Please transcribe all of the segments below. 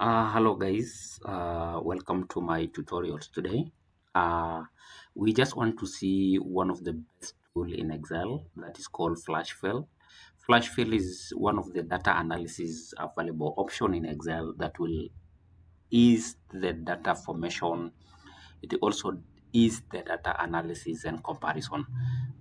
Hello guys, welcome to my tutorials today. Uh, we just want to see one of the best tool in Excel that is called Flash Fill. Flash Fill is one of the data analysis available option in Excel that will ease the data formation. It also is the data analysis and comparison,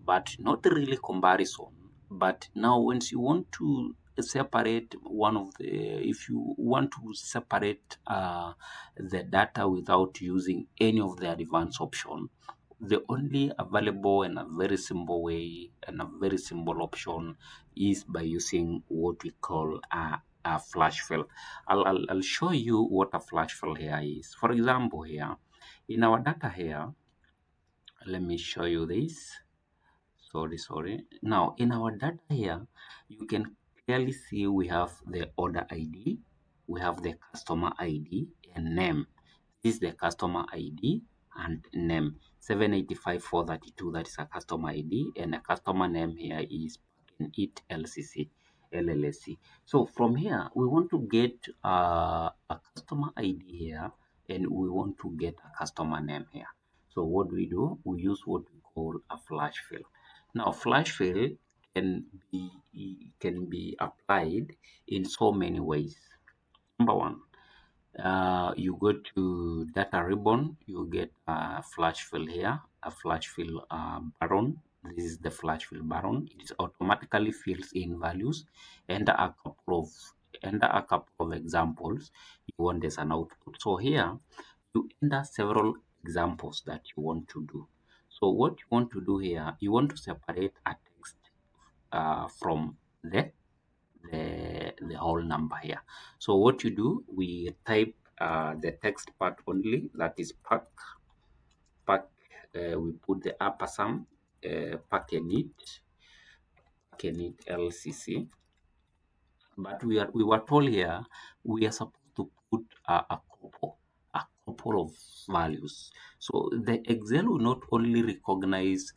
but not really comparison. But now, once you want to separate one of the, if you want to separate the data without using any of the advanced option, the only available and a very simple way and a very simple option is by using what we call a flash fill. I'll show you what a flash fill here is. For example, here in our data here, let me show you this. Sorry. Now in our data here, you can clearly see we have the order ID, we have the customer ID and name. This is the customer ID and name. 785432, that is a customer ID, and a customer name here is it LCC LLC. So from here we want to get a customer ID here, and we want to get a customer name here. So what do? We use what we call a flash fill. Now flash fill can be applied in so many ways. Number one, you go to data ribbon, you get a flash fill here, a flash fill button. This is the flash fill button. It is automatically fills in values. enter a couple of Enter a couple of examples you want as an output. So here you enter several examples that you want to do. So what you want to do here, you want to separate a text from the whole number here. So what you do, we type the text part only, that is pack. We put the upper sum, pack init LCC. But we were told here we are supposed to put a couple of values. So the Excel will not recognize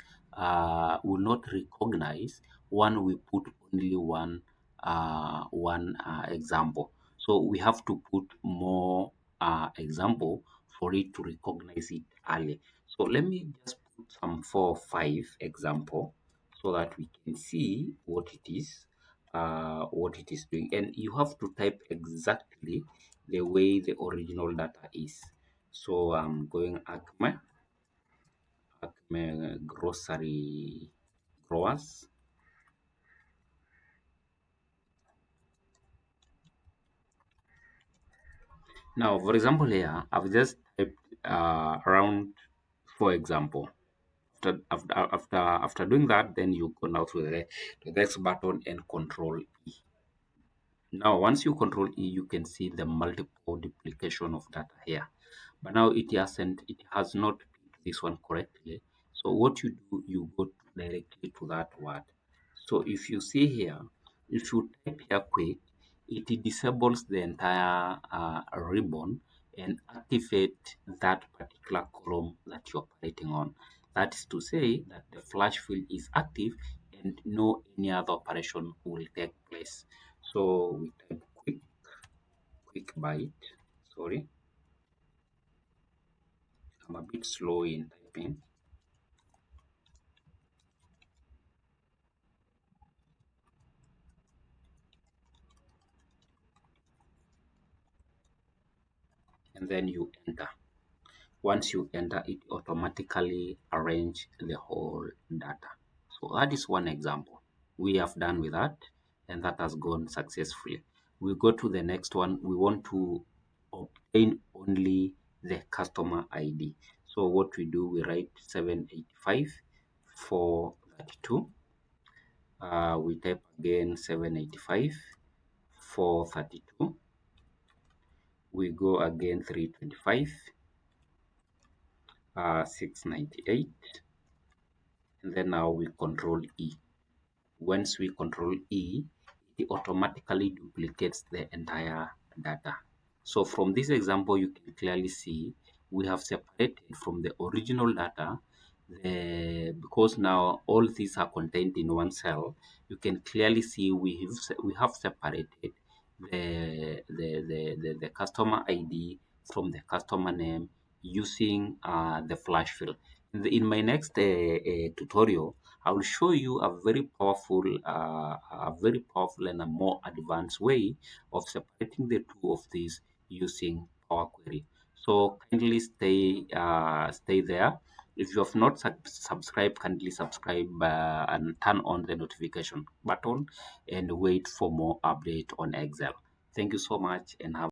one. We put only one example. So we have to put more example for it to recognize it early. So let me just put some 4 or 5 example so that we can see what it is doing, and you have to type exactly the way the original data is. So I'm going Acme grocery growers. Now for example here I've just typed around, for example. After doing that, then you go now to the next button and control E. Now once you control E, you can see the multiple duplication of data here. But now it has not picked this one correctly. So what you do, you go directly to that word. So if you see here, if you type here quick, it disables the entire ribbon and activate that particular column that you're operating on. That is to say that the flash fill is active and no any other operation will take place. So we type quick byte. Sorry, I'm a bit slow in typing. And then you enter. Once you enter, it automatically arrange the whole data. So that is one example. We have done with that, and that has gone successfully. We go to the next one. We want to obtain only the customer ID. So what we do, we write 785 432. We type again 785 432. We go again 325 698, and then now we control E. Once we control E, it automatically duplicates the entire data. So from this example, you can clearly see we have separated from the original data, because now all these are contained in one cell. You can clearly see we have separated the customer ID from the customer name using the flash fill. In my next tutorial, I will show you a very powerful and a more advanced way of separating the two of these using Power Query. So kindly stay there. If you have not subscribed, kindly subscribe and turn on the notification button and wait for more update on Excel. Thank you so much and have